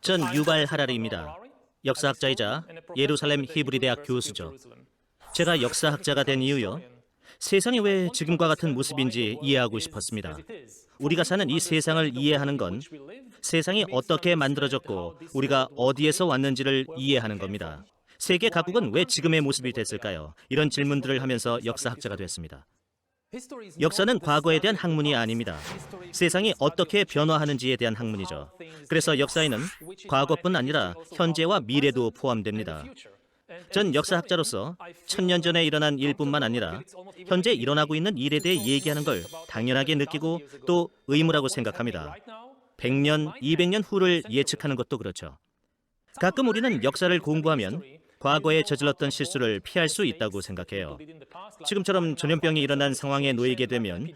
전 유발 하라리입니다. 역사학자이자 예루살렘 히브리 대학 교수죠. 제가 역사학자가 된 이유요. 세상이 왜 지금과 같은 모습인지 이해하고 싶었습니다. 우리가 사는 이 세상을 이해하는 건 세상이 어떻게 만들어졌고 우리가 어디에서 왔는지를 이해하는 겁니다. 세계 각국은 왜 지금의 모습이 됐을까요? 이런 질문들을 하면서 역사학자가 됐습니다. 역사는 과거에 대한 학문이 아닙니다. 세상이 어떻게 변화하는지에 대한 학문이죠. 그래서 역사에는 과거뿐 아니라 현재와 미래도 포함됩니다. 전 역사학자로서 1000년 전에 일어난 일뿐만 아니라 현재 일어나고 있는 일에 대해 얘기하는 걸 당연하게 느끼고 또 의무라고 생각합니다. 100년, 200년 후를 예측하는 것도 그렇죠. 가끔 우리는 역사를 공부하면 과거에 저질렀던 실수를 피할 수 있다고 생각해요. 지금처럼 전염병이 일어난 상황에 놓이게 되면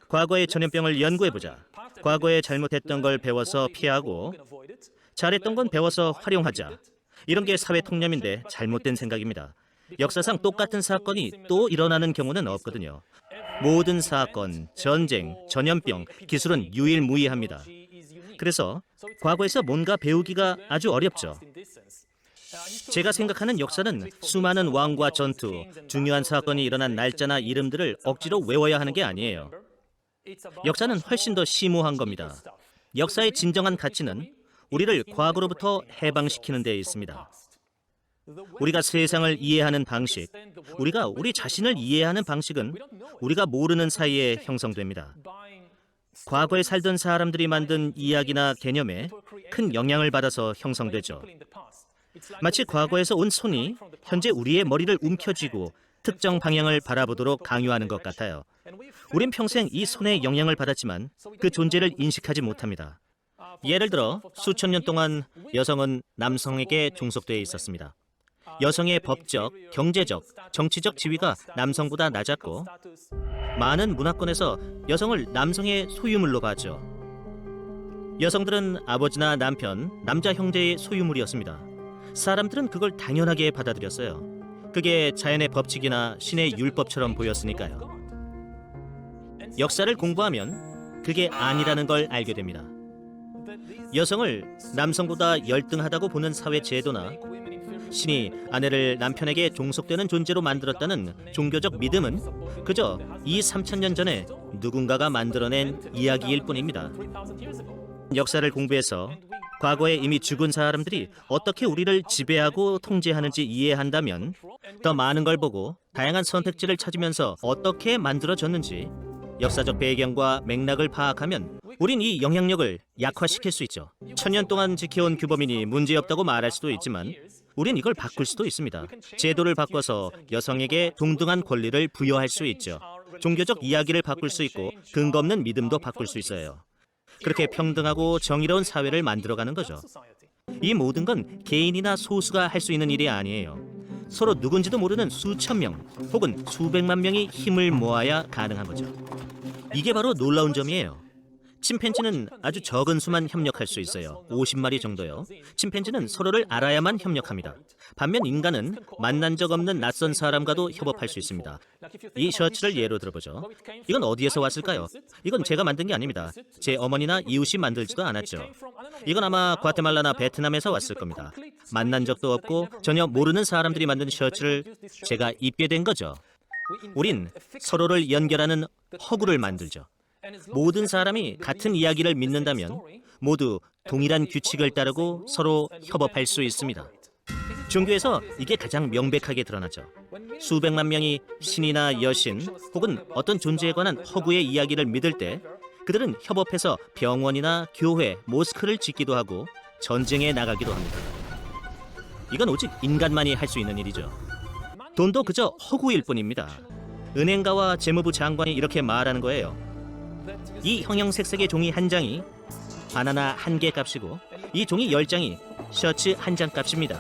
과거의 전염병을 연구해보자. 과거에 잘못했던 걸 배워서 피하고 잘했던 건 배워서 활용하자. 이런 게 사회 통념인데 잘못된 생각입니다. 역사상 똑같은 사건이 또 일어나는 경우는 없거든요. 모든 사건, 전쟁, 전염병, 기술은 유일무이합니다. 그래서 과거에서 뭔가 배우기가 아주 어렵죠. 제가 생각하는 역사는 수많은 왕과 전투, 중요한 사건이 일어난 날짜나 이름들을 억지로 외워야 하는 게 아니에요. 역사는 훨씬 더 심오한 겁니다. 역사의 진정한 가치는 우리를 과거로부터 해방시키는 데 있습니다. 우리가 세상을 이해하는 방식, 우리가 우리 자신을 이해하는 방식은 우리가 모르는 사이에 형성됩니다. 과거에 살던 사람들이 만든 이야기나 개념에 큰 영향을 받아서 형성되죠. 마치 과거에서 온 손이 현재 우리의 머리를 움켜쥐고 특정 방향을 바라보도록 강요하는 것 같아요. 우린 평생 이 손의 영향을 받았지만 그 존재를 인식하지 못합니다. 예를 들어 수천 년 동안 여성은 남성에게 종속되어 있었습니다. 여성의 법적, 경제적, 정치적 지위가 남성보다 낮았고 많은 문화권에서 여성을 남성의 소유물로 봤죠. 여성들은 아버지나 남편, 남자 형제의 소유물이었습니다. 사람들은 그걸 당연하게 받아들였어요. 그게 자연의 법칙이나 신의 율법처럼 보였으니까요. 역사를 공부하면 그게 아니라는 걸 알게 됩니다. 여성을 남성보다 열등하다고 보는 사회 제도나 신이 아내를 남편에게 종속되는 존재로 만들었다는 종교적 믿음은 그저 2~3,000년 전에 누군가가 만들어낸 이야기일 뿐입니다. 역사를 공부해서 과거에 이미 죽은 사람들이 어떻게 우리를 지배하고 통제하는지 이해한다면 더 많은 걸 보고 다양한 선택지를 찾으면서 어떻게 만들어졌는지 역사적 배경과 맥락을 파악하면 우린 이 영향력을 약화시킬 수 있죠. 1000년 동안 지켜온 규범이니 문제없다고 말할 수도 있지만 우린 이걸 바꿀 수도 있습니다. 제도를 바꿔서 여성에게 동등한 권리를 부여할 수 있죠. 종교적 이야기를 바꿀 수 있고 근거 없는 믿음도 바꿀 수 있어요. 그렇게 평등하고 정의로운 사회를 만들어가는 거죠. 이 모든 건 개인이나 소수가 할 수 있는 일이 아니에요. 서로 누군지도 모르는 수천 명 혹은 수백만 명이 힘을 모아야 가능한 거죠. 이게 바로 놀라운 점이에요. 침팬지는 아주 적은 수만 협력할 수 있어요. 50마리 정도요. 침팬지는 서로를 알아야만 협력합니다. 반면 인간은 만난 적 없는 낯선 사람과도 협업할 수 있습니다. 이 셔츠를 예로 들어보죠. 이건 어디에서 왔을까요? 이건 제가 만든 게 아닙니다. 제 어머니나 이웃이 만들지도 않았죠. 이건 아마 과테말라나 베트남에서 왔을 겁니다. 만난 적도 없고 전혀 모르는 사람들이 만든 셔츠를 제가 입게 된 거죠. 우린 서로를 연결하는 허구를 만들죠. 모든 사람이 같은 이야기를 믿는다면 모두 동일한 규칙을 따르고 서로 협업할 수 있습니다. 종교에서 이게 가장 명백하게 드러나죠. 수백만 명이 신이나 여신 혹은 어떤 존재에 관한 허구의 이야기를 믿을 때 그들은 협업해서 병원이나 교회, 모스크를 짓기도 하고 전쟁에 나가기도 합니다. 이건 오직 인간만이 할 수 있는 일이죠. 돈도 그저 허구일 뿐입니다. 은행가와 재무부 장관이 이렇게 말하는 거예요. 이 형형색색의 종이 한 장이 바나나 한 개 값이고 이 종이 10장이 셔츠 한 장 값입니다.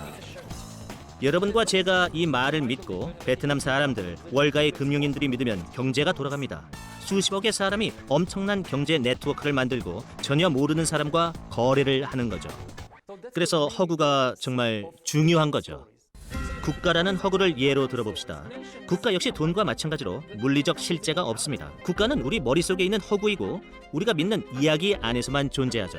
여러분과 제가 이 말을 믿고 베트남 사람들, 월가의 금융인들이 믿으면 경제가 돌아갑니다. 수십억의 사람이 엄청난 경제 네트워크를 만들고 전혀 모르는 사람과 거래를 하는 거죠. 그래서 허구가 정말 중요한 거죠. 국가라는 허구를 예로 들어봅시다. 국가 역시 돈과 마찬가지로 물리적 실제가 없습니다. 국가는 우리 머릿속에 있는 허구이고 우리가 믿는 이야기 안에서만 존재하죠.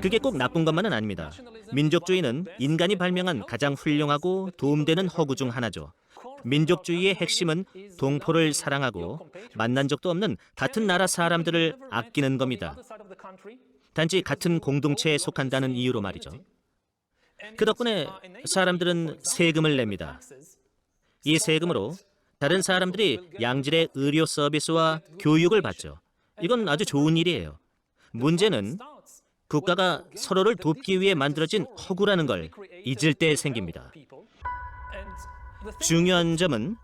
그게 꼭 나쁜 것만은 아닙니다. 민족주의는 인간이 발명한 가장 훌륭하고 도움되는 허구 중 하나죠. 민족주의의 핵심은 동포를 사랑하고 만난 적도 없는 같은 나라 사람들을 아끼는 겁니다. 단지 같은 공동체에 속한다는 이유로 말이죠. 그 덕분에 사람들은 세금을 냅니다. 이 세금으로 다른 사람들이 양질의 의료 서비스와 교육을 받죠. 이건 아주 좋은 일이에요. 문제는 국가가 서로를 돕기 위해 만들어진 허구라는 걸 잊을 때 생깁니다. 중요한 점은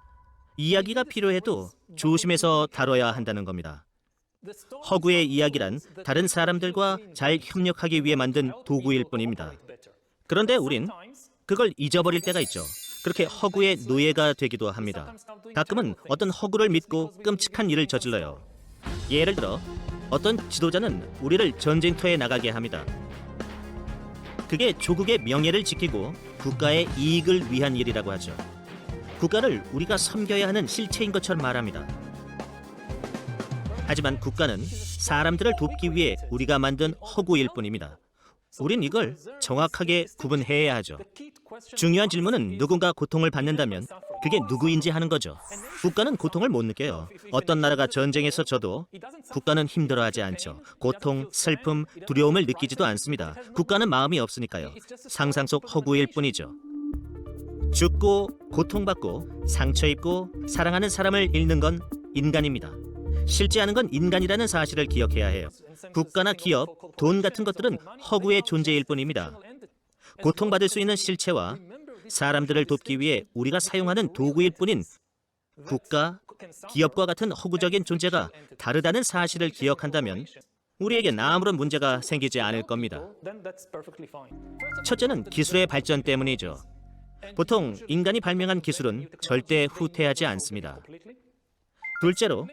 이야기가 필요해도 조심해서 다뤄야 한다는 겁니다. 허구의 이야기란 다른 사람들과 잘 협력하기 위해 만든 도구일 뿐입니다. 그런데 우린 그걸 잊어버릴 때가 있죠. 그렇게 허구의 노예가 되기도 합니다. 가끔은 어떤 허구를 믿고 끔찍한 일을 저질러요. 예를 들어 어떤 지도자는 우리를 전쟁터에 나가게 합니다. 그게 조국의 명예를 지키고 국가의 이익을 위한 일이라고 하죠. 국가를 우리가 섬겨야 하는 실체인 것처럼 말합니다. 하지만 국가는 사람들을 돕기 위해 우리가 만든 허구일 뿐입니다. 우린 이걸 정확하게 구분해야 하죠. 중요한 질문은 누군가 고통을 받는다면 그게 누구인지 하는 거죠. 국가는 고통을 못 느껴요. 어떤 나라가 전쟁에서 져도 국가는 힘들어하지 않죠. 고통, 슬픔, 두려움을 느끼지도 않습니다. 국가는 마음이 없으니까요. 상상 속 허구일 뿐이죠. 죽고 고통받고 상처 입고 사랑하는 사람을 잃는 건 인간입니다. 싫지 않은 건 인간이라는 사실을 기억해야 해요. 국가나 기업, 돈 같은 것들은 허구의 존재일 뿐입니다. 고통받을 수 있는 실체와 사람들을 돕기 위해 우리가 사용하는 도구일 뿐인 국가, 기업과 같은 허구적인 존재가 다르다는 사실을 기억한다면 우리에겐 아무런 문제가 생기지 않을 겁니다. 첫째는 기술의 발전 때문이죠. 보통 인간이 발명한 기술은 절대 후퇴하지 않습니다. 둘째로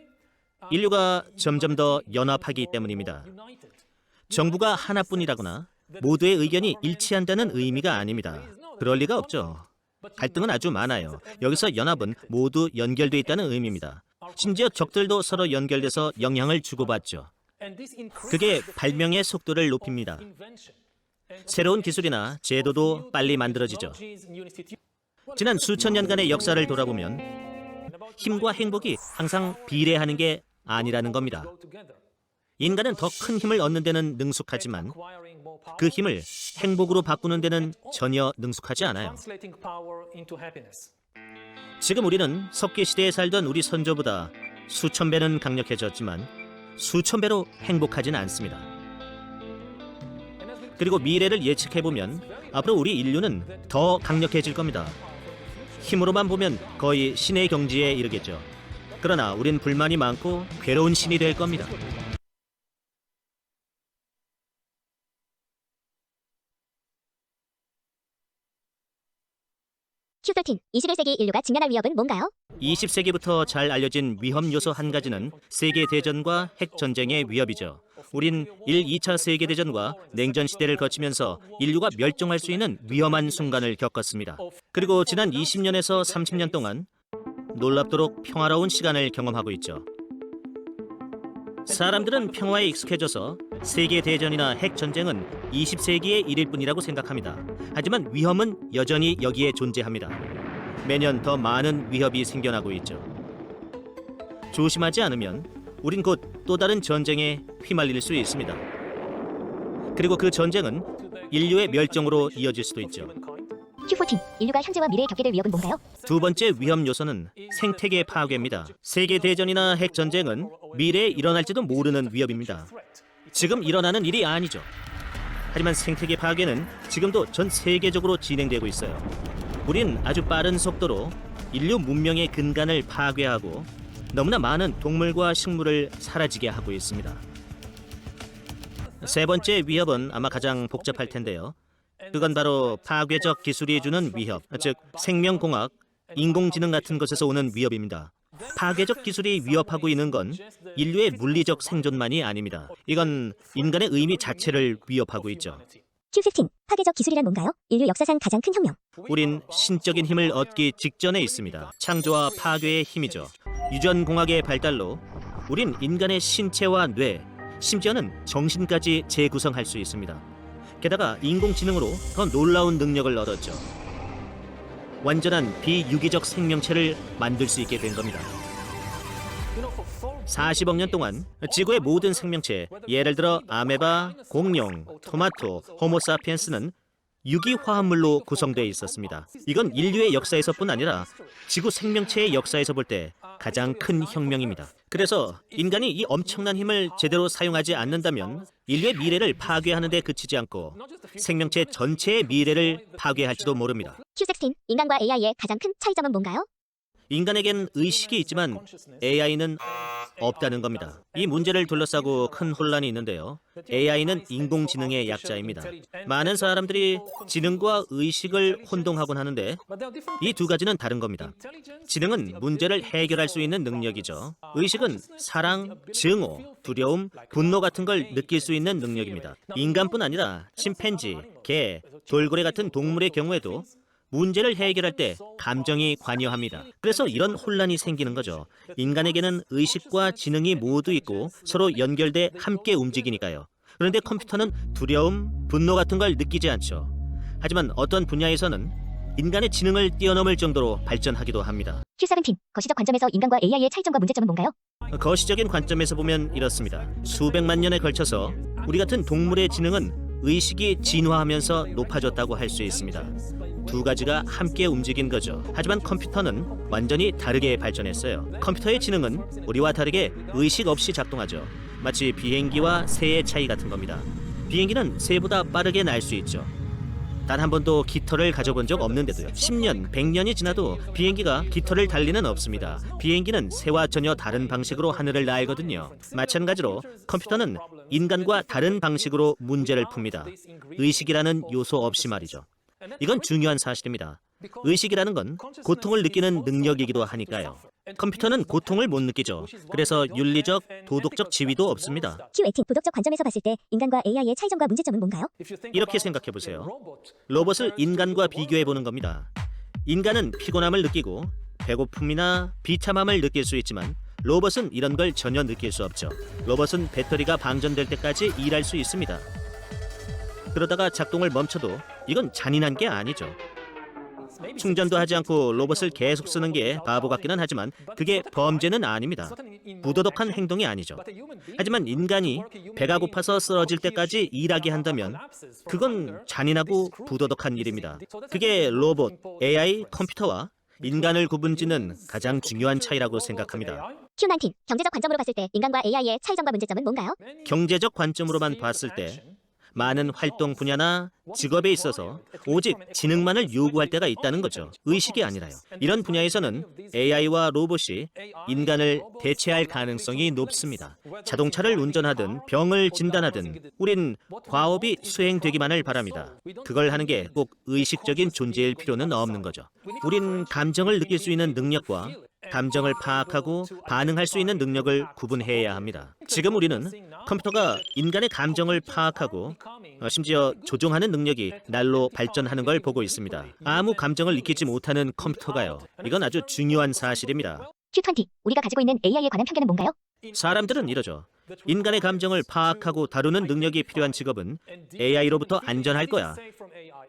인류가 점점 더 연합하기 때문입니다. 정부가 하나뿐이라거나 모두의 의견이 일치한다는 의미가 아닙니다. 그럴 리가 없죠. 갈등은 아주 많아요. 여기서 연합은 모두 연결돼 있다는 의미입니다. 심지어 적들도 서로 연결돼서 영향을 주고받죠. 그게 발명의 속도를 높입니다. 새로운 기술이나 제도도 빨리 만들어지죠. 지난 수천 년간의 역사를 돌아보면 힘과 행복이 항상 비례하는 게 아니라는 겁니다. 인간은 더 큰 힘을 얻는 데는 능숙하지만 그 힘을 행복으로 바꾸는 데는 전혀 능숙하지 않아요. 지금 우리는 석기 시대에 살던 우리 선조보다 수천 배는 강력해졌지만 수천 배로 행복하진 않습니다. 그리고 미래를 예측해보면 앞으로 우리 인류는 더 강력해질 겁니다. 힘으로만 보면 거의 신의 경지에 이르겠죠. 그러나 우린 불만이 많고 괴로운 신이 될 겁니다. Q13, 21세기 인류가 직면할 위협은 뭔가요? 20세기부터 잘 알려진 위험 요소 한 가지는 세계대전과 핵전쟁의 위협이죠. 우린 1, 2차 세계대전과 냉전 시대를 거치면서 인류가 멸종할 수 있는 위험한 순간을 겪었습니다. 그리고 지난 20년에서 30년 동안 놀랍도록 평화로운 시간을 경험하고 있죠. 사람들은 평화에 익숙해져서 세계대전이나 핵전쟁은 20세기의 일일 뿐이라고 생각합니다. 하지만 위험은 여전히 여기에 존재합니다. 매년 더 많은 위협이 생겨나고 있죠. 조심하지 않으면 우린 곧 또 다른 전쟁에 휘말릴 수 있습니다. 그리고 그 전쟁은 인류의 멸종으로 이어질 수도 있죠. Q14, 인류가 현재와 미래에 겪게 될 위협은 뭔가요? 두 번째 위험 요소는 생태계 파괴입니다. 세계대전이나 핵전쟁은 미래에 일어날지도 모르는 위협입니다. 지금 일어나는 일이 아니죠. 하지만 생태계 파괴는 지금도 전 세계적으로 진행되고 있어요. 우린 아주 빠른 속도로 인류 문명의 근간을 파괴하고 너무나 많은 동물과 식물을 사라지게 하고 있습니다. 세 번째 위협은 아마 가장 복잡할 텐데요. 그건 바로 파괴적 기술이 주는 위협, 즉 생명공학, 인공지능 같은 것에서 오는 위협입니다. 파괴적 기술이 위협하고 있는 건 인류의 물리적 생존만이 아닙니다. 이건 인간의 의미 자체를 위협하고 있죠. Q15, 파괴적 기술이란 뭔가요? 인류 역사상 가장 큰 혁명. 우린 신적인 힘을 얻기 직전에 있습니다. 창조와 파괴의 힘이죠. 유전공학의 발달로 우린 인간의 신체와 뇌, 심지어는 정신까지 재구성할 수 있습니다. 게다가 인공지능으로 더 놀라운 능력을 얻었죠. 완전한 비유기적 생명체를 만들 수 있게 된 겁니다. 40억 년 동안 지구의 모든 생명체, 예를 들어 아메바, 공룡, 토마토, 호모사피엔스는 유기화합물로 구성되어 있었습니다. 이건 인류의 역사에서뿐 아니라 지구 생명체의 역사에서 볼 때 가장 큰 혁명입니다. 그래서 인간이 이 엄청난 힘을 제대로 사용하지 않는다면 인류의 미래를 파괴하는 데 그치지 않고 생명체 전체의 미래를 파괴할지도 모릅니다. Q16, 인간과 AI의 가장 큰 차이점은 뭔가요? 인간에겐 의식이 있지만 AI는 없다는 겁니다. 이 문제를 둘러싸고 큰 혼란이 있는데요. AI는 인공지능의 약자입니다. 많은 사람들이 지능과 의식을 혼동하곤 하는데 이 두 가지는 다른 겁니다. 지능은 문제를 해결할 수 있는 능력이죠. 의식은 사랑, 증오, 두려움, 분노 같은 걸 느낄 수 있는 능력입니다. 인간뿐 아니라 침팬지, 개, 돌고래 같은 동물의 경우에도 문제를 해결할 때 감정이 관여합니다. 그래서 이런 혼란이 생기는 거죠. 인간에게는 의식과 지능이 모두 있고 서로 연결돼 함께 움직이니까요. 그런데 컴퓨터는 두려움, 분노 같은 걸 느끼지 않죠. 하지만 어떤 분야에서는 인간의 지능을 뛰어넘을 정도로 발전하기도 합니다. Q17, 거시적 관점에서 인간과 AI의 차이점과 문제점은 뭔가요? 거시적인 관점에서 보면 이렇습니다. 수백만 년에 걸쳐서 우리 같은 동물의 지능은 의식이 진화하면서 높아졌다고 할 수 있습니다. 두 가지가 함께 움직인 거죠. 하지만 컴퓨터는 완전히 다르게 발전했어요. 컴퓨터의 지능은 우리와 다르게 의식 없이 작동하죠. 마치 비행기와 새의 차이 같은 겁니다. 비행기는 새보다 빠르게 날 수 있죠. 단 한 번도 깃털을 가져본 적 없는데도요. 10년, 100년이 지나도 비행기가 깃털을 달 리는 없습니다. 비행기는 새와 전혀 다른 방식으로 하늘을 날거든요. 마찬가지로 컴퓨터는 인간과 다른 방식으로 문제를 풉니다. 의식이라는 요소 없이 말이죠. 이건 중요한 사실입니다. 의식이라는 건 고통을 느끼는 능력이기도 하니까요. 컴퓨터는 고통을 못 느끼죠. 그래서 윤리적, 도덕적 지위도 없습니다. Q18, 도덕적 관점에서 봤을 때 인간과 AI의 차이점과 문제점은 뭔가요? 이렇게 생각해 보세요. 로봇을 인간과 비교해 보는 겁니다. 인간은 피곤함을 느끼고 배고픔이나 비참함을 느낄 수 있지만 로봇은 이런 걸 전혀 느낄 수 없죠. 로봇은 배터리가 방전될 때까지 일할 수 있습니다. 그러다가 작동을 멈춰도 이건 잔인한 게 아니죠. 충전도 하지 않고 로봇을 계속 쓰는 게 바보 같기는 하지만 그게 범죄는 아닙니다. 부도덕한 행동이 아니죠. 하지만 인간이 배가 고파서 쓰러질 때까지 일하게 한다면 그건 잔인하고 부도덕한 일입니다. 그게 로봇, AI, 컴퓨터와 인간을 구분짓는 가장 중요한 차이라고 생각합니다. Q19, 경제적 관점으로 봤을 때 인간과 AI의 차이점과 문제점은 뭔가요? 경제적 관점으로만 봤을 때 많은 활동 분야나 직업에 있어서 오직 지능만을 요구할 때가 있다는 거죠. 의식이 아니라요. 이런 분야에서는 AI와 로봇이 인간을 대체할 가능성이 높습니다. 자동차를 운전하든 병을 진단하든 우린 과업이 수행되기만을 바랍니다. 그걸 하는 게 꼭 의식적인 존재일 필요는 없는 거죠. 우린 감정을 느낄 수 있는 능력과 감정을 파악하고 반응할 수 있는 능력을 구분해야 합니다. 지금 우리는 컴퓨터가 인간의 감정을 파악하고 심지어 조종하는 능력이 날로 발전하는 걸 보고 있습니다. 아무 감정을 느끼지 못하는 컴퓨터가요. 이건 아주 중요한 사실입니다. Q20, 우리가 가지고 있는 AI에 관한 편견은 뭔가요? 사람들은 이러죠. 인간의 감정을 파악하고 다루는 능력이 필요한 직업은 AI로부터 안전할 거야.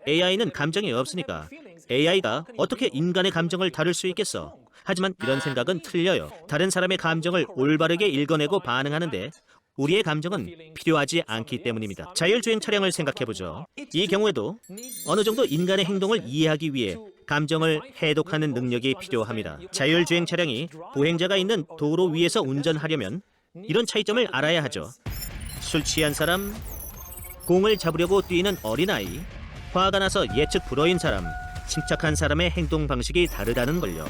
AI는 감정이 없으니까 AI가 어떻게 인간의 감정을 다룰 수 있겠어? 하지만 이런 생각은 틀려요. 다른 사람의 감정을 올바르게 읽어내고 반응하는데 우리의 감정은 필요하지 않기 때문입니다. 자율주행 차량을 생각해보죠. 이 경우에도 어느 정도 인간의 행동을 이해하기 위해 감정을 해독하는 능력이 필요합니다. 자율주행 차량이 보행자가 있는 도로 위에서 운전하려면 이런 차이점을 알아야 하죠. 술 취한 사람, 공을 잡으려고 뛰는 어린아이, 화가 나서 예측 불허인 사람, 침착한 사람의 행동 방식이 다르다는 걸요.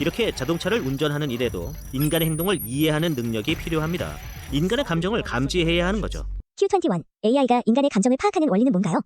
이렇게 자동차를 운전하는 일에도 인간의 행동을 이해하는 능력이 필요합니다. 인간의 감정을 감지해야 하는 거죠. Q21, AI가 인간의 감정을 파악하는 원리는 뭔가요?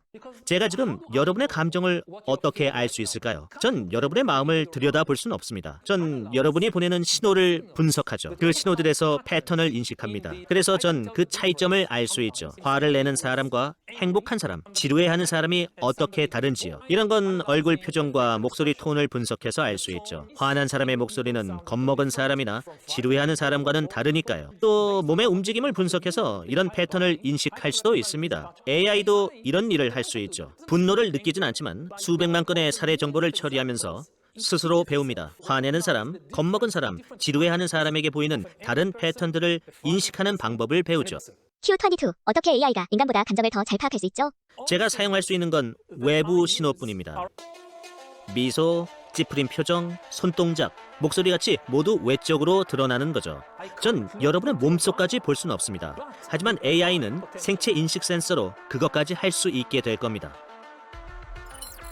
제가 지금 여러분의 감정을 어떻게 알 수 있을까요? 전 여러분의 마음을 들여다볼 수는 없습니다. 전 여러분이 보내는 신호를 분석하죠. 그 신호들에서 패턴을 인식합니다. 그래서 전 그 차이점을 알 수 있죠. 화를 내는 사람과 행복한 사람, 지루해하는 사람이 어떻게 다른지요. 이런 건 얼굴 표정과 목소리 톤을 분석해서 알 수 있죠. 화난 사람의 목소리는 겁먹은 사람이나 지루해하는 사람과는 다르니까요. 또 몸의 움직임을 분석해서 이런 패턴을 인식할 수도 있습니다. AI도 이런 일을 할 수 있죠. 분노를 느끼진 않지만 수백만 건의 살해 정보를 처리하면서 스스로 배웁니다. 화내는 사람, 겁먹은 사람, 지루해하는 사람에게 보이는 다른 패턴들을 인식하는 방법을 배우죠. Q22. 어떻게 AI가 인간보다 감정을 더 잘 파악할 수 있죠? 제가 사용할 수 있는 건 외부 신호뿐입니다. 미소, 찌푸린 표정, 손동작, 목소리같이 모두 외적으로 드러나는 거죠. 전 여러분의 몸속까지 볼 수는 없습니다. 하지만 AI는 생체 인식 센서로 그것까지 할 수 있게 될 겁니다.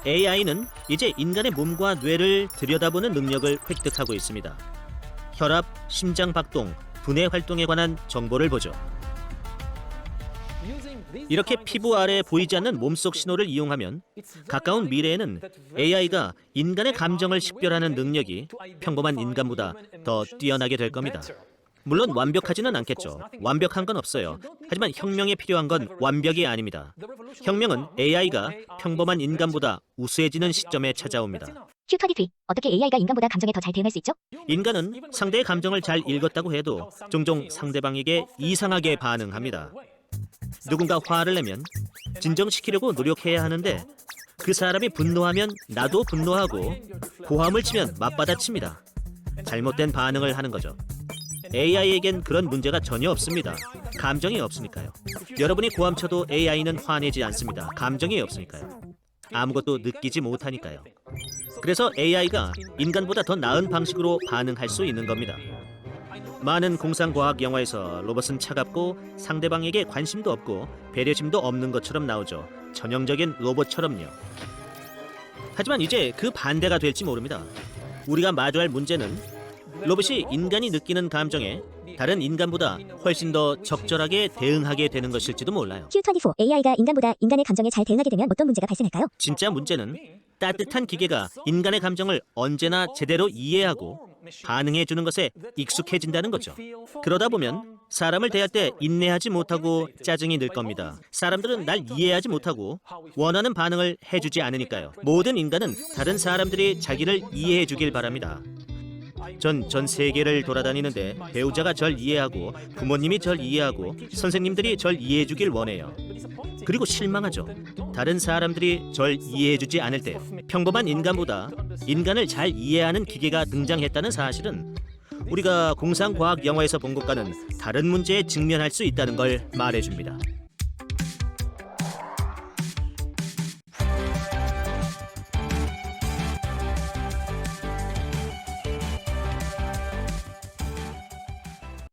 AI는 이제 인간의 몸과 뇌를 들여다보는 능력을 획득하고 있습니다. 혈압, 심장 박동, 두뇌 활동에 관한 정보를 보죠. 이렇게 피부 아래 보이지 않는 몸속 신호를 이용하면 가까운 미래에는 AI가 인간의 감정을 식별하는 능력이 평범한 인간보다 더 뛰어나게 될 겁니다. 물론 완벽하지는 않겠죠. 완벽한 건 없어요. 하지만 혁명에 필요한 건 완벽이 아닙니다. 혁명은 AI가 평범한 인간보다 우수해지는 시점에 찾아옵니다. Q23. 어떻게 AI가 인간보다 감정에 더 잘 대응할 수 있죠? 인간은 상대의 감정을 잘 읽었다고 해도 종종 상대방에게 이상하게 반응합니다. 누군가 화를 내면 진정시키려고 노력해야 하는데 그 사람이 분노하면 나도 분노하고 고함을 치면 맞받아칩니다. 잘못된 반응을 하는 거죠. AI에겐 그런 문제가 전혀 없습니다. 감정이 없으니까요. 여러분이 고함쳐도 AI는 화내지 않습니다. 감정이 없으니까요. 아무것도 느끼지 못하니까요. 그래서 AI가 인간보다 더 나은 방식으로 반응할 수 있는 겁니다. 많은 공상과학 영화에서 로봇은 차갑고 상대방에게 관심도 없고 배려심도 없는 것처럼 나오죠. 전형적인 로봇처럼요. 하지만 이제 그 반대가 될지 모릅니다. 우리가 마주할 문제는 로봇이 인간이 느끼는 감정에 다른 인간보다 훨씬 더 적절하게 대응하게 되는 것일지도 몰라요. Q24. AI가 인간보다 인간의 감정에 잘 대응하게 되면 어떤 문제가 발생할까요? 진짜 문제는 따뜻한 기계가 인간의 감정을 언제나 제대로 이해하고 반응해 주는 것에 익숙해진다는 거죠. 그러다 보면 사람을 대할 때 인내하지 못하고 짜증이 늘 겁니다. 사람들은 날 이해하지 못하고 원하는 반응을 해주지 않으니까요. 모든 인간은 다른 사람들이 자기를 이해해 주길 바랍니다. 전 세계를 돌아다니는데 배우자가 절 이해하고 부모님이 절 이해하고 선생님들이 절 이해해 주길 원해요. 그리고 실망하죠. 다른 사람들이 절 이해해 주지 않을 때요. 평범한 인간보다 인간을 잘 이해하는 기계가 등장했다는 사실은 우리가 공상과학 영화에서 본 것과는 다른 문제에 직면할 수 있다는 걸 말해줍니다.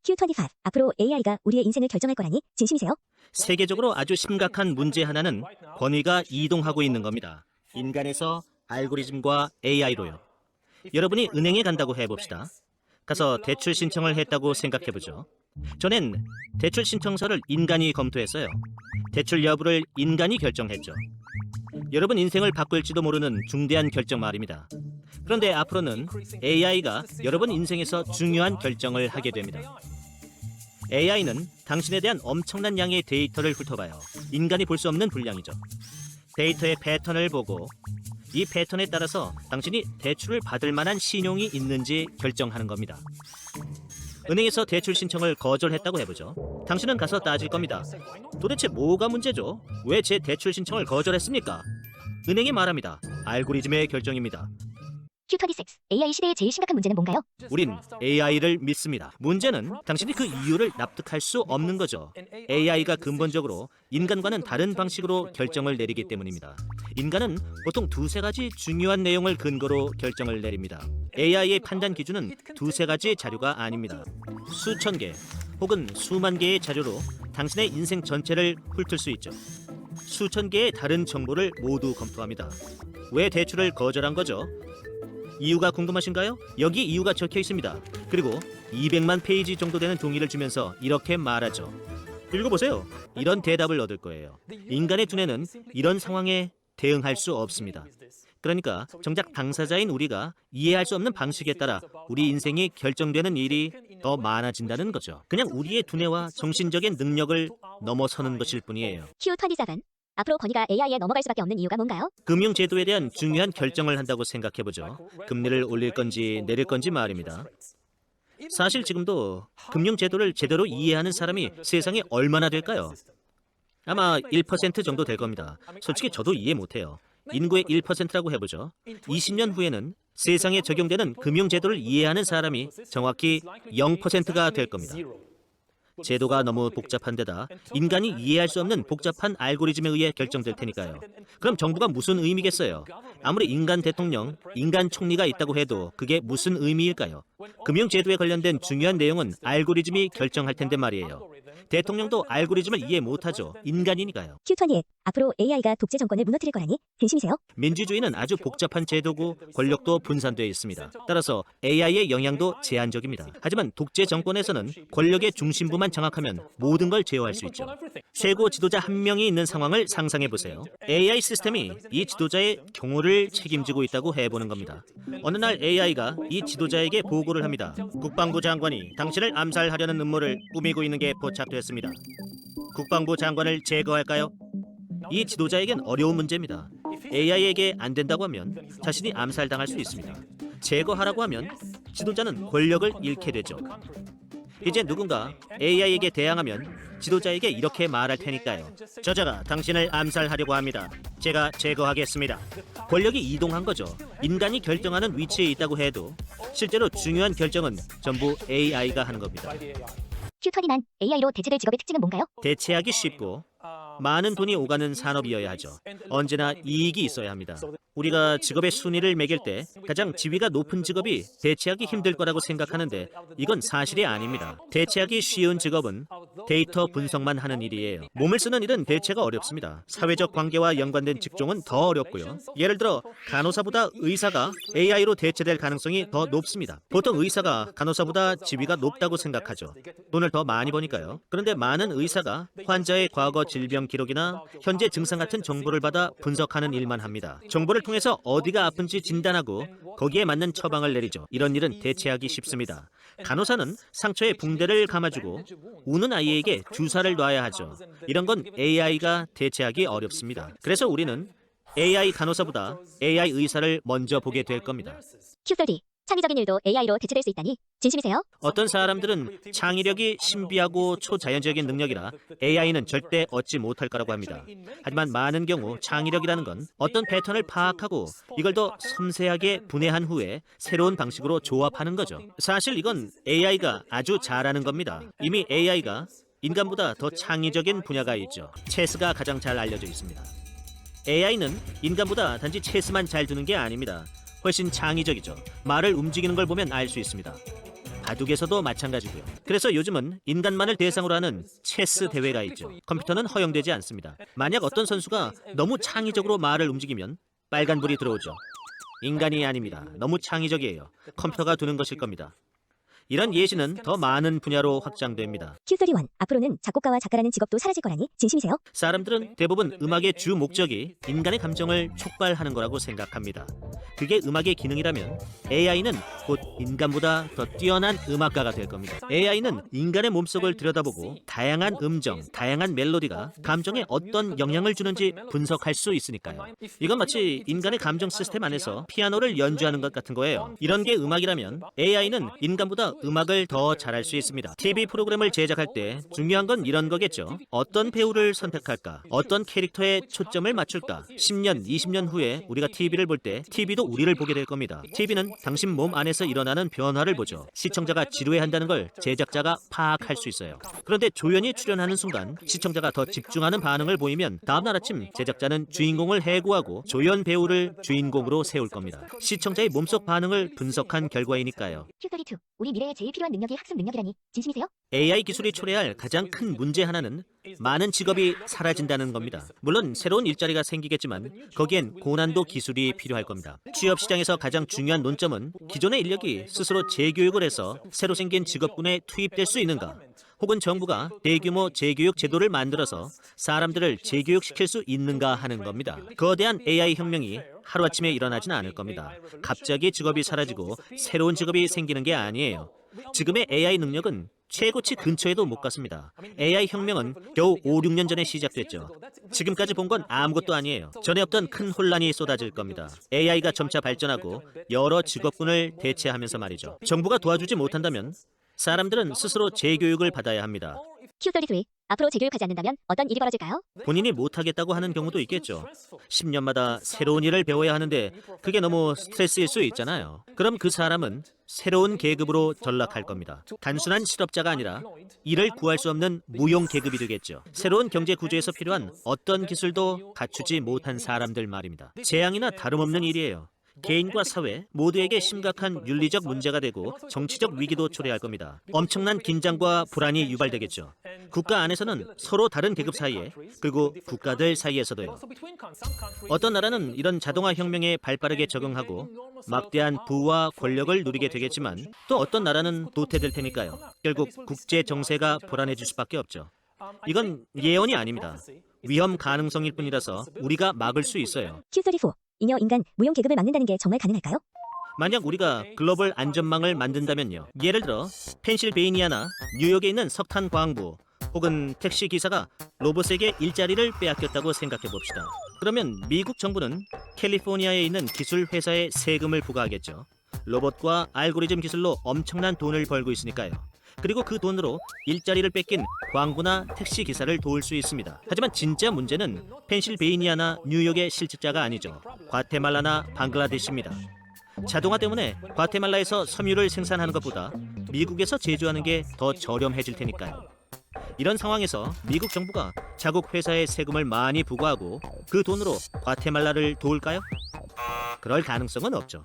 Q25. 앞으로 AI가 우리의 인생을 결정할 거라니 진심이세요? 세계적으로 아주 심각한 문제 하나는 권위가 이동하고 있는 겁니다. 인간에서 알고리즘과 AI로요. 여러분이 은행에 간다고 해봅시다. 가서 대출 신청을 했다고 생각해보죠. 전엔 대출 신청서를 인간이 검토했어요. 대출 여부를 인간이 결정했죠. 여러분 인생을 바꿀지도 모르는 중대한 결정 말입니다. 그런데 앞으로는 AI가 여러분 인생에서 중요한 결정을 하게 됩니다. AI는 당신에 대한 엄청난 양의 데이터를 훑어봐요. 인간이 볼 수 없는 분량이죠. 데이터의 패턴을 보고 이 패턴에 따라서 당신이 대출을 받을 만한 신용이 있는지 결정하는 겁니다. 은행에서 대출 신청을 거절했다고 해보죠. 당신은 가서 따질 겁니다. 도대체 뭐가 문제죠? 왜 제 대출 신청을 거절했습니까? 은행이 말합니다. 알고리즘의 결정입니다. Q26. AI 시대의 제일 심각한 문제는 뭔가요? 우린 AI를 믿습니다. 문제는 당신이 그 이유를 납득할 수 없는 거죠. AI가 근본적으로 인간과는 다른 방식으로 결정을 내리기 때문입니다. 인간은 보통 두세 가지 중요한 내용을 근거로 결정을 내립니다. AI의 판단 기준은 두세 가지 자료가 아닙니다. 수천 개 혹은 수만 개의 자료로 당신의 인생 전체를 훑을 수 있죠. 수천 개의 다른 정보를 모두 검토합니다. 왜 대출을 거절한 거죠? 이유가 궁금하신가요? 여기 이유가 적혀 있습니다. 그리고 200만 페이지 정도 되는 종이를 주면서 이렇게 말하죠. 읽어보세요. 이런 대답을 얻을 거예요. 인간의 두뇌는 이런 상황에 대응할 수 없습니다. 그러니까 정작 당사자인 우리가 이해할 수 없는 방식에 따라 우리 인생이 결정되는 일이 더 많아진다는 거죠. 그냥 우리의 두뇌와 정신적인 능력을 넘어서는 것일 뿐이에요. Q27. 앞으로 권위가 AI에 넘어갈 수밖에 없는 이유가 뭔가요? 금융제도에 대한 중요한 결정을 한다고 생각해보죠. 금리를 올릴 건지 내릴 건지 말입니다. 사실 지금도 금융제도를 제대로 이해하는 사람이 세상에 얼마나 될까요? 아마 1% 정도 될 겁니다. 솔직히 저도 이해 못해요. 인구의 1%라고 해보죠. 20년 후에는 세상에 적용되는 금융제도를 이해하는 사람이 정확히 0%가 될 겁니다. 제도가 너무 복잡한 데다 인간이 이해할 수 없는 복잡한 알고리즘에 의해 결정될 테니까요. 그럼 정부가 무슨 의미겠어요? 아무리 인간 대통령, 인간 총리가 있다고 해도 그게 무슨 의미일까요? 금융제도에 관련된 중요한 내용은 알고리즘이 결정할 텐데 말이에요. 대통령도 알고리즘을 이해 못하죠. 인간이니까요. Q20에 앞으로 AI가 독재 정권을 무너뜨릴 거라니 근심이세요? 민주주의는 아주 복잡한 제도고 권력도 분산되어 있습니다. 따라서 AI의 영향도 제한적입니다. 하지만 독재 정권에서는 권력의 중심부만 장악하면 모든 걸 제어할 수 있죠. 최고 지도자 한 명이 있는 상황을 상상해 보세요. AI 시스템이 이 지도자의 경호를 책임지고 있다고 해보는 겁니다. 어느 날 AI가 이 지도자에게 보고를 합니다. 국방부 장관이 당신을 암살하려는 음모를 꾸미고 있는 게 포착됐습니다. 국방부 장관을 제거할까요? 이 지도자에겐 어려운 문제입니다. AI에게 안 된다고 하면 자신이 암살당할 수 있습니다. 제거하라고 하면 지도자는 권력을 잃게 되죠. 이제 누군가 AI에게 대항하면 지도자에게 이렇게 말할 테니까요. 저자가 당신을 암살하려고 합니다. 제가 제거하겠습니다. 권력이 이동한 거죠. 인간이 결정하는 위치에 있다고 해도 실제로 중요한 결정은 전부 AI가 하는 겁니다. Q20난 AI로 대체될 직업의 특징은 뭔가요? 대체하기 쉽고 많은 돈이 오가는 산업이어야 하죠. 언제나 이익이 있어야 합니다. 우리가 직업의 순위를 매길 때 가장 지위가 높은 직업이 대체하기 힘들 거라고 생각하는데 이건 사실이 아닙니다. 대체하기 쉬운 직업은 데이터 분석만 하는 일이에요. 몸을 쓰는 일은 대체가 어렵습니다. 사회적 관계와 연관된 직종은 더 어렵고요. 예를 들어 간호사보다 의사가 AI로 대체될 가능성이 더 높습니다. 보통 의사가 간호사보다 지위가 높다고 생각하죠. 돈을 더 많이 버니까요. 그런데 많은 의사가 환자의 과거 질병 기록이나 현재 증상 같은 정보를 받아 분석하는 일만 합니다. 정보를 통해서 어디가 아픈지 진단하고 거기에 맞는 처방을 내리죠. 이런 일은 대체하기 쉽습니다. 간호사는 상처에 붕대를 감아주고 우는 아이에게 주사를 놔야 하죠. 이런 건 AI가 대체하기 어렵습니다. 그래서 우리는 AI 간호사보다 AI 의사를 먼저 보게 될 겁니다. Q30 창의적인 일도 AI로 대체될 수 있다니 진심이세요? 어떤 사람들은 창의력이 신비하고 초자연적인 능력이라 AI는 절대 얻지 못할 거라고 합니다. 하지만 많은 경우 창의력이라는 건 어떤 패턴을 파악하고 이걸 더 섬세하게 분해한 후에 새로운 방식으로 조합하는 거죠. 사실 이건 AI가 아주 잘하는 겁니다. 이미 AI가 인간보다 더 창의적인 분야가 있죠. 체스가 가장 잘 알려져 있습니다. AI는 인간보다 단지 체스만 잘 두는 게 아닙니다. 훨씬 창의적이죠. 말을 움직이는 걸 보면 알 수 있습니다. 바둑에서도 마찬가지고요. 그래서 요즘은 인간만을 대상으로 하는 체스 대회가 있죠. 컴퓨터는 허용되지 않습니다. 만약 어떤 선수가 너무 창의적으로 말을 움직이면 빨간불이 들어오죠. 인간이 아닙니다. 너무 창의적이에요. 컴퓨터가 두는 것일 겁니다. 이런 예시는 더 많은 분야로 확장됩니다. Q31 앞으로는 작곡가와 작가라는 직업도 사라질 거라니 진심이세요? 사람들은 대부분 음악의 주 목적이 인간의 감정을 촉발하는 거라고 생각합니다. 그게 음악의 기능이라면 AI는 곧 인간보다 더 뛰어난 음악가가 될 겁니다. AI는 인간의 몸속을 들여다보고 다양한 음정, 다양한 멜로디가 감정에 어떤 영향을 주는지 분석할 수 있으니까요. 이건 마치 인간의 감정 시스템 안에서 피아노를 연주하는 것 같은 거예요. 이런 게 음악이라면 AI는 인간보다 음악을 더 잘할 수 있습니다. TV 프로그램을 제작할 때 중요한 건 이런 거겠죠. 어떤 배우를 선택할까? 어떤 캐릭터에 초점을 맞출까? 10년, 20년 후에 우리가 TV를 볼 때 TV도 우리를 보게 될 겁니다. TV는 당신 몸 안에서 일어나는 변화를 보죠. 시청자가 지루해한다는 걸 제작자가 파악할 수 있어요. 그런데 조연이 출연하는 순간 시청자가 더 집중하는 반응을 보이면 다음날 아침 제작자는 주인공을 해고하고 조연 배우를 주인공으로 세울 겁니다. 시청자의 몸속 반응을 분석한 결과이니까요. Q32 우리 미래에 제일 필요한 능력이 학습 능력이라니 진심이세요? AI 기술이 초래할 가장 큰 문제 하나는 많은 직업이 사라진다는 겁니다. 물론 새로운 일자리가 생기겠지만 거기엔 고난도 기술이 필요할 겁니다. 취업 시장에서 가장 중요한 논점은 기존의 인력이 스스로 재교육을 해서 새로 생긴 직업군에 투입될 수 있는가? 혹은 정부가 대규모 재교육 제도를 만들어서 사람들을 재교육시킬 수 있는가 하는 겁니다. 거대한 AI 혁명이 하루아침에 일어나진 않을 겁니다. 갑자기 직업이 사라지고 새로운 직업이 생기는 게 아니에요. 지금의 AI 능력은 최고치 근처에도 못 갔습니다. AI 혁명은 겨우 5, 6년 전에 시작됐죠. 지금까지 본 건 아무것도 아니에요. 전에 없던 큰 혼란이 쏟아질 겁니다. AI가 점차 발전하고 여러 직업군을 대체하면서 말이죠. 정부가 도와주지 못한다면 사람들은 스스로 재교육을 받아야 합니다. Q33. 앞으로 재교육하지 않는다면 어떤 일이 벌어질까요? 본인이 못하겠다고 하는 경우도 있겠죠. 10년마다 새로운 일을 배워야 하는데 그게 너무 스트레스일 수 있잖아요. 그럼 그 사람은 새로운 계급으로 전락할 겁니다. 단순한 실업자가 아니라 일을 구할 수 없는 무용 계급이 되겠죠. 새로운 경제 구조에서 필요한 어떤 기술도 갖추지 못한 사람들 말입니다. 재앙이나 다름없는 일이에요. 개인과 사회 모두에게 심각한 윤리적 문제가 되고 정치적 위기도 초래할 겁니다. 엄청난 긴장과 불안이 유발되겠죠. 국가 안에서는 서로 다른 계급 사이에, 그리고 국가들 사이에서도요. 어떤 나라는 이런 자동화 혁명에 발빠르게 적응하고 막대한 부와 권력을 누리게 되겠지만 또 어떤 나라는 도태될 테니까요. 결국 국제 정세가 불안해질 수밖에 없죠. 이건 예언이 아닙니다. 위험 가능성일 뿐이라서 우리가 막을 수 있어요. Q34. 잉여 인간 무용 계급을 막는다는 게 정말 가능할까요? 만약 우리가 글로벌 안전망을 만든다면요. 예를 들어 펜실베이니아나 뉴욕에 있는 석탄 광부 혹은 택시 기사가 로봇에게 일자리를 빼앗겼다고 생각해 봅시다. 그러면 미국 정부는 캘리포니아에 있는 기술 회사에 세금을 부과하겠죠. 로봇과 알고리즘 기술로 엄청난 돈을 벌고 있으니까요. 그리고 그 돈으로 일자리를 뺏긴 광부나 택시 기사를 도울 수 있습니다. 하지만 진짜 문제는 펜실베이니아나 뉴욕의 실직자가 아니죠. 과테말라나 방글라데시입니다. 자동화 때문에 과테말라에서 섬유를 생산하는 것보다 미국에서 제조하는 게 더 저렴해질 테니까요. 이런 상황에서 미국 정부가 자국 회사에 세금을 많이 부과하고 그 돈으로 과테말라를 도울까요? 그럴 가능성은 없죠.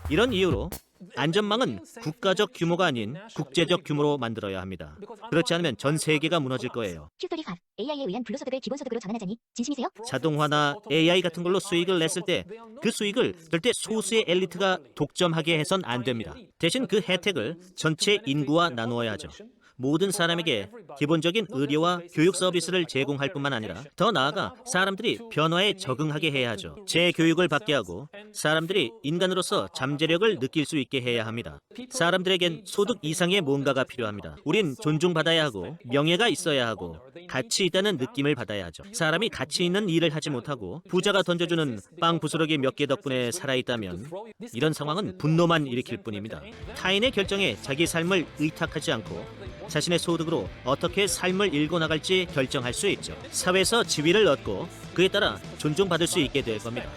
이런 이유로 안전망은 국가적 규모가 아닌 국제적 규모로 만들어야 합니다. 그렇지 않으면 전 세계가 무너질 거예요. Q35. AI에 의한 불로소득을 기본소득으로 전환하자니 진심이세요? 자동화나 AI 같은 걸로 수익을 냈을 때 그 수익을 절대 소수의 엘리트가 독점하게 해선 안 됩니다. 대신 그 혜택을 전체 인구와 나누어야 하죠. 모든 사람에게 기본적인 의료와 교육 서비스를 제공할 뿐만 아니라 더 나아가 사람들이 변화에 적응하게 해야 하죠. 재교육을 받게 하고 사람들이 인간으로서 잠재력을 느낄 수 있게 해야 합니다. 사람들에겐 소득 이상의 뭔가가 필요합니다. 우린 존중받아야 하고 명예가 있어야 하고 가치 있다는 느낌을 받아야 하죠. 사람이 가치 있는 일을 하지 못하고 부자가 던져주는 빵 부스러기 몇 개 덕분에 살아있다면 이런 상황은 분노만 일으킬 뿐입니다. 타인의 결정에 자기 삶을 의탁하지 않고 자신의 소득으로 어떻게 삶을 일궈 나갈지 결정할 수 있죠. 사회에서 지위를 얻고 그에 따라 존중받을 수 있게 될 겁니다.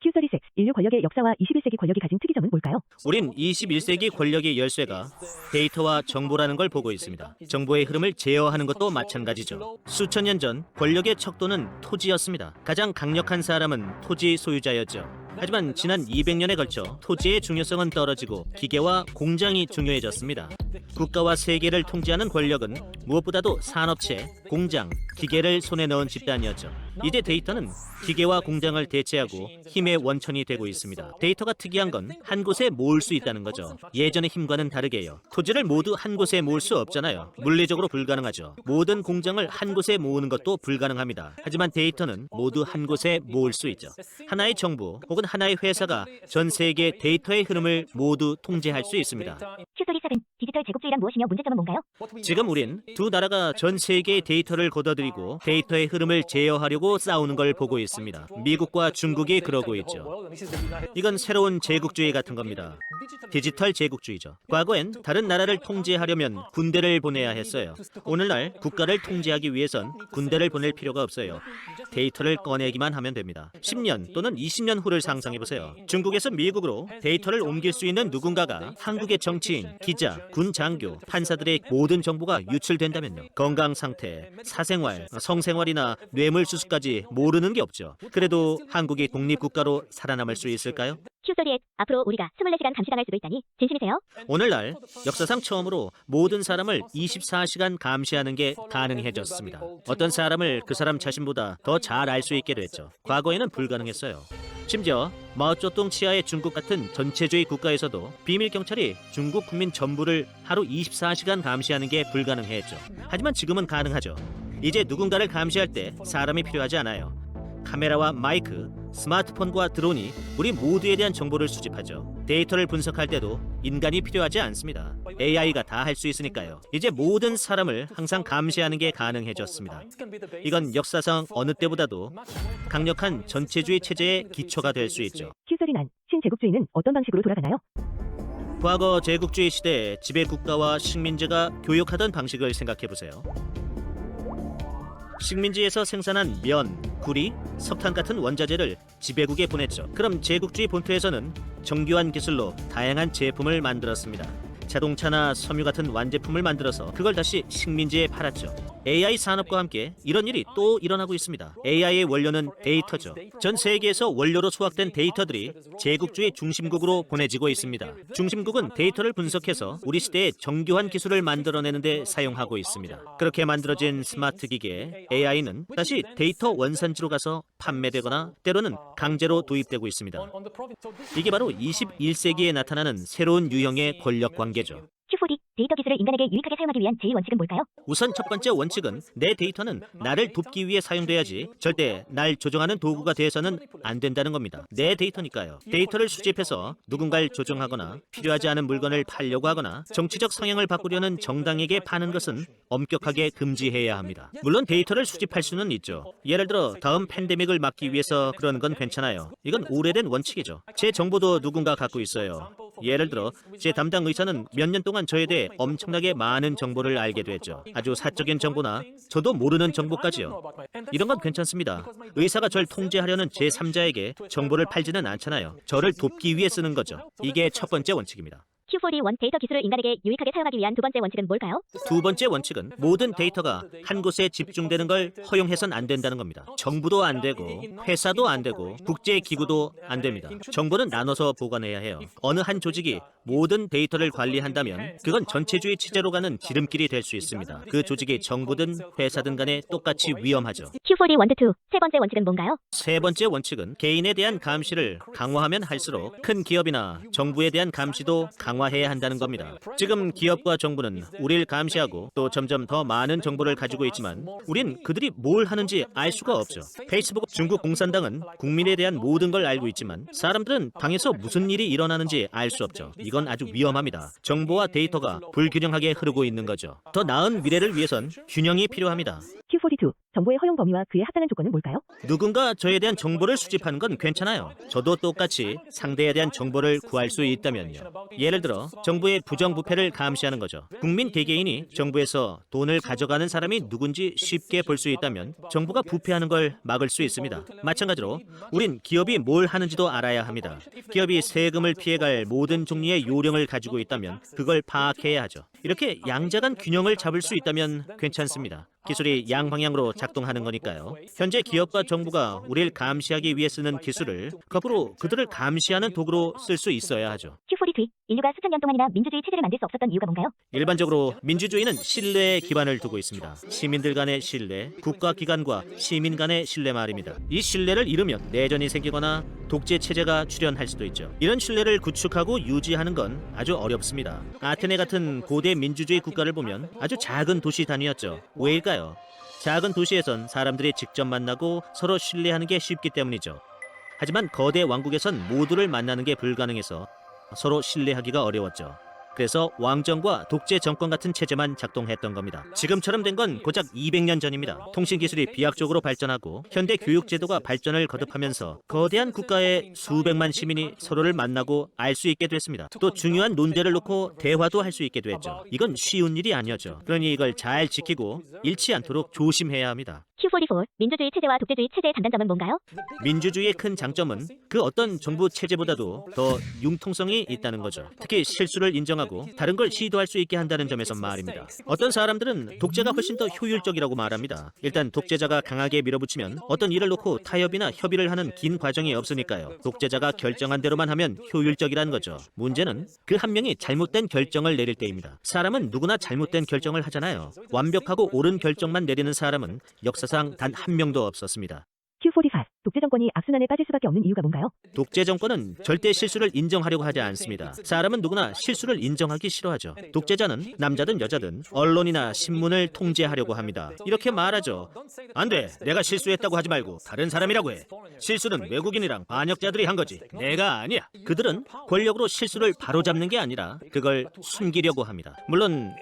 Q36. 인류 권력의 역사와 21세기 권력이 가진 특이점은 뭘까요? 우린 21세기 권력의 열쇠가 데이터와 정보라는 걸 보고 있습니다. 정보의 흐름을 제어하는 것도 마찬가지죠. 수천 년 전 권력의 척도는 토지였습니다. 가장 강력한 사람은 토지 소유자였죠. 하지만 지난 200년에 걸쳐 토지의 중요성은 떨어지고 기계와 공장이 중요해졌습니다. 국가와 세계를 통제하는 권력은 무엇보다도 산업체, 공장, 기계를 손에 넣은 집단이었죠. 이제 데이터는 기계와 공장을 대체하고 힘의 원천이 되고 있습니다. 데이터가 특이한 건 한 곳에 모을 수 있다는 거죠. 예전의 힘과는 다르게요. 토지를 모두 한 곳에 모을 수 없잖아요. 물리적으로 불가능하죠. 모든 공장을 한 곳에 모으는 것도 불가능합니다. 하지만 데이터는 모두 한 곳에 모을 수 있죠. 하나의 정부 혹은 하나의 회사가 전 세계 데이터의 흐름을 모두 통제할 수 있습니다. Q37. 디지털 제국주의란 무엇이며 문제점은 뭔가요? 지금 우린 두 나라가 전 세계의 데이터를 걷어들이고 데이터의 흐름을 제어하려고 싸우는 걸 보고 있습니다. 미국과 중국이 그러고 있죠. 이건 새로운 제국주의 같은 겁니다. 디지털 제국주의죠. 과거엔 다른 나라를 통제하려면 군대를 보내야 했어요. 오늘날 국가를 통제하기 위해선 군대를 보낼 필요가 없어요. 데이터를 꺼내기만 하면 됩니다. 10년 또는 20년 후를 상상해보세요. 중국에서 미국으로 데이터를 옮길 수 있는 누군가가 한국의 정치인, 기자, 군 장교, 판사들의 모든 정보가 유출된다면요. 건강 상태, 사생활, 성생활이나 뇌물 수수까지 모르는 게 없죠. 그래도 한국이 독립국가로 살아남을 수 있을까요? Q38. 앞으로 우리가 24시간 감시당할 수도 있다니 진심이세요? 오늘날 역사상 처음으로 모든 사람을 24시간 감시하는 게 가능해졌습니다. 어떤 사람을 그 사람 자신보다 더 잘 알 수 있게 됐죠. 과거에는 불가능했어요. 심지어 마오쩌둥 치하의 중국 같은 전체주의 국가에서도 비밀 경찰이 중국 국민 전부를 하루 24시간 감시하는 게 불가능했죠. 하지만 지금은 가능하죠. 이제 누군가를 감시할 때 사람이 필요하지 않아요. 카메라와 마이크, 스마트폰과 드론이 우리 모두에 대한 정보를 수집하죠. 데이터를 분석할 때도 인간이 필요하지 않습니다. AI가 다 할 수 있으니까요. 이제 모든 사람을 항상 감시하는 게 가능해졌습니다. 이건 역사상 어느 때보다도 강력한 전체주의 체제의 기초가 될 수 있죠. Q39. 신제국주의는 어떤 방식으로 돌아가나요? 과거 제국주의 시대 지배 국가와 식민지가 교역하던 방식을 생각해 보세요. 식민지에서 생산한 면, 구리, 석탄 같은 원자재를 지배국에 보냈죠. 그럼 제국주의 본토에서는 정교한 기술로 다양한 제품을 만들었습니다. 자동차나 섬유 같은 완제품을 만들어서 그걸 다시 식민지에 팔았죠. AI 산업과 함께 이런 일이 또 일어나고 있습니다. AI의 원료는 데이터죠. 전 세계에서 원료로 수확된 데이터들이 제국주의 중심국으로 보내지고 있습니다. 중심국은 데이터를 분석해서 우리 시대의 정교한 기술을 만들어내는 데 사용하고 있습니다. 그렇게 만들어진 스마트 기기에 AI는 다시 데이터 원산지로 가서 판매되거나 때로는 강제로 도입되고 있습니다. 이게 바로 21세기에 나타나는 새로운 유형의 권력 관계죠. Q4D 데이터 기술을 인간에게 유익하게 사용하기 위한 제1원칙은 뭘까요? 우선 첫 번째 원칙은 내 데이터는 나를 돕기 위해 사용돼야지 절대 날 조종하는 도구가 돼서는 안 된다는 겁니다. 내 데이터니까요. 데이터를 수집해서 누군가를 조종하거나 필요하지 않은 물건을 팔려고 하거나 정치적 성향을 바꾸려는 정당에게 파는 것은 엄격하게 금지해야 합니다. 물론 데이터를 수집할 수는 있죠. 예를 들어 다음 팬데믹을 막기 위해서 그러는 건 괜찮아요. 이건 오래된 원칙이죠. 제 정보도 누군가 갖고 있어요. 예를 들어 제 담당 의사는 몇 년 동안 저에 대해 엄청나게 많은 정보를 알게 됐죠. 아주 사적인 정보나 저도 모르는 정보까지요. 이런 건 괜찮습니다. 의사가 절 통제하려는 제3자에게 정보를 팔지는 않잖아요. 저를 돕기 위해 쓰는 거죠. 이게 첫 번째 원칙입니다. Q4D 원 데이터 기술을 인간에게 유익하게 사용하기 위한 두 번째 원칙은 뭘까요? 두 번째 원칙은 모든 데이터가 한 곳에 집중되는 걸 허용해선 안 된다는 겁니다. 정부도 안 되고 회사도 안 되고 국제기구도 안 됩니다. 정보는 나눠서 보관해야 해요. 어느 한 조직이 모든 데이터를 관리한다면 그건 전체주의 체제로 가는 지름길이 될 수 있습니다. 그 조직이 정부든 회사든 간에 똑같이 위험하죠. Q4D 원트 투 세 번째 원칙은 뭔가요? 세 번째 원칙은 개인에 대한 감시를 강화하면 할수록 큰 기업이나 정부에 대한 감시도 강화해야 한다는 겁니다. 지금 기업과 정부는 우리를 감시하고 또 점점 더 많은 정보를 가지고 있지만 우린 그들이 뭘 하는지 알 수가 없죠. 페이스북, 중국 공산당은 국민에 대한 모든 걸 알고 있지만 사람들은 당에서 무슨 일이 일어나는지 알 수 없죠. 이건 아주 위험합니다. 정보와 데이터가 불균형하게 흐르고 있는 거죠. 더 나은 미래를 위해선 균형이 필요합니다. Q4D2 정보의 허용 범위와 그에 합당한 조건은 뭘까요? 누군가 저에 대한 정보를 수집하는 건 괜찮아요. 저도 똑같이 상대에 대한 정보를 구할 수 있다면요. 예를 들어 정부의 부정부패를 감시하는 거죠. 국민 대개인이 정부에서 돈을 가져가는 사람이 누군지 쉽게 볼 수 있다면 정부가 부패하는 걸 막을 수 있습니다. 마찬가지로 우린 기업이 뭘 하는지도 알아야 합니다. 기업이 세금을 피해갈 모든 종류의 요령을 가지고 있다면 그걸 파악해야 하죠. 이렇게 양자간 균형을 잡을 수 있다면 괜찮습니다. 기술이 양방향으로 작동하는 거니까요. 현재 기업과 정부가 우리를 감시하기 위해 쓰는 기술을 거꾸로 그들을 감시하는 도구로 쓸 수 있어야 하죠. Q4D2 인류가 수천 년 동안이나 민주주의 체제를 만들 수 없었던 이유가 뭔가요? 일반적으로 민주주의는 신뢰에 기반을 두고 있습니다. 시민들 간의 신뢰, 국가기관과 시민 간의 신뢰 말입니다. 이 신뢰를 잃으면 내전이 생기거나 독재 체제가 출현할 수도 있죠. 이런 신뢰를 구축하고 유지하는 건 아주 어렵습니다. 아테네 같은 고대 민주주의 국가를 보면 아주 작은 도시 단위였죠. 왜일까요? 작은 도시에선 사람들이 직접 만나고 서로 신뢰하는 게 쉽기 때문이죠. 하지만 거대 왕국에선 모두를 만나는 게 불가능해서 서로 신뢰하기가 어려웠죠. 그래서 왕정과 독재 정권 같은 체제만 작동했던 겁니다. 지금처럼 된 건 고작 200년 전입니다. 통신기술이 비약적으로 발전하고 현대 교육제도가 발전을 거듭하면서 거대한 국가의 수백만 시민이 서로를 만나고 알 수 있게 됐습니다. 또 중요한 논제를 놓고 대화도 할 수 있게 됐죠. 이건 쉬운 일이 아니었죠. 그러니 이걸 잘 지키고 잃지 않도록 조심해야 합니다. Q4D4 민주주의 체제와 독재주의 체제의 장단점은 뭔가요? 민주주의의 큰 장점은 그 어떤 정부 체제보다도 더 융통성이 있다는 거죠. 특히 실수를 인정하고 다른 걸 시도할 수 있게 한다는 점에서 말입니다. 어떤 사람들은 독재가 훨씬 더 효율적이라고 말합니다. 일단 독재자가 강하게 밀어붙이면 어떤 일을 놓고 타협이나 협의를 하는 긴 과정이 없으니까요. 독재자가 결정한 대로만 하면 효율적이라는 거죠. 문제는 그 한 명이 잘못된 결정을 내릴 때입니다. 사람은 누구나 잘못된 결정을 하잖아요. 완벽하고 옳은 결정만 내리는 사람은 역사상 단 한 명도 없었습니다. Q4D5 독재 정권이 악순환에 빠질 수밖에 없는 이유가 뭔가요? 독재 정권은 절대 실수를 인정하려고 하지 않습니다. 사람은 누구나 실수를 인정하기 싫어하죠. 독재자는 남자든 여자든 언론이나 신문을 통제하려고 합니다. 이렇게 말하죠. 안 돼. 내가 실수했다고 하지 말고 다른 사람이라고 해. 실수는 외국인이랑 반역자들이 한 거지. 내가 아니야. 그들은 권력으로 실수를 바로잡는 게 아니라 그걸 숨기려고 합니다. 물론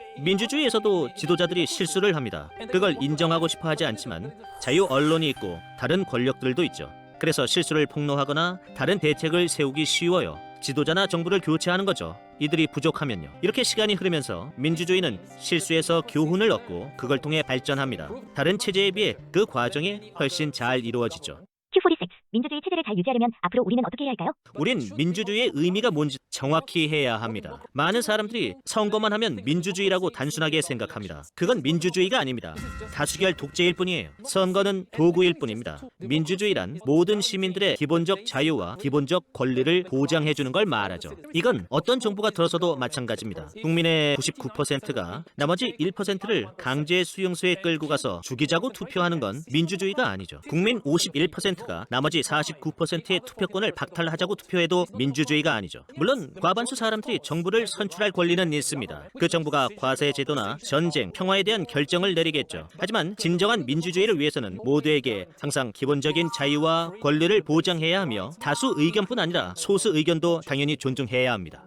민주주의에서도 지도자들이 실수를 합니다. 그걸 인정하고 싶어 하지 않지만 자유 언론이 있고 다른 권력들도 있죠. 그래서 실수를 폭로하거나 다른 대책을 세우기 쉬워요. 지도자나 정부를 교체하는 거죠. 이들이 부족하면요. 이렇게 시간이 흐르면서 민주주의는 실수에서 교훈을 얻고 그걸 통해 발전합니다. 다른 체제에 비해 그 과정이 훨씬 잘 이루어지죠. Q46. 민주주의 체제를 잘 유지하려면 앞으로 우리는 어떻게 해야 할까요? 우린 민주주의의 의미가 뭔지 정확히 해야 합니다. 많은 사람들이 선거만 하면 민주주의라고 단순하게 생각합니다. 그건 민주주의가 아닙니다. 다수결 독재일 뿐이에요. 선거는 도구일 뿐입니다. 민주주의란 모든 시민들의 기본적 자유와 기본적 권리를 보장해주는 걸 말하죠. 이건 어떤 정부가 들어서도 마찬가지입니다. 국민의 99%가 나머지 1%를 강제 수용소에 끌고 가서 죽이자고 투표하는 건 민주주의가 아니죠. 국민 51%가 나머지 49%의 투표권을 박탈하자고 투표해도 민주주의가 아니죠. 물론 과반수 사람들이 정부를 선출할 권리는 있습니다. 그 정부가 과세 제도나 전쟁, 평화에 대한 결정을 내리겠죠. 하지만 진정한 민주주의를 위해서는 모두에게 항상 기본적인 자유와 권리를 보장해야 하며 다수 의견뿐 아니라 소수 의견도 당연히 존중해야 합니다.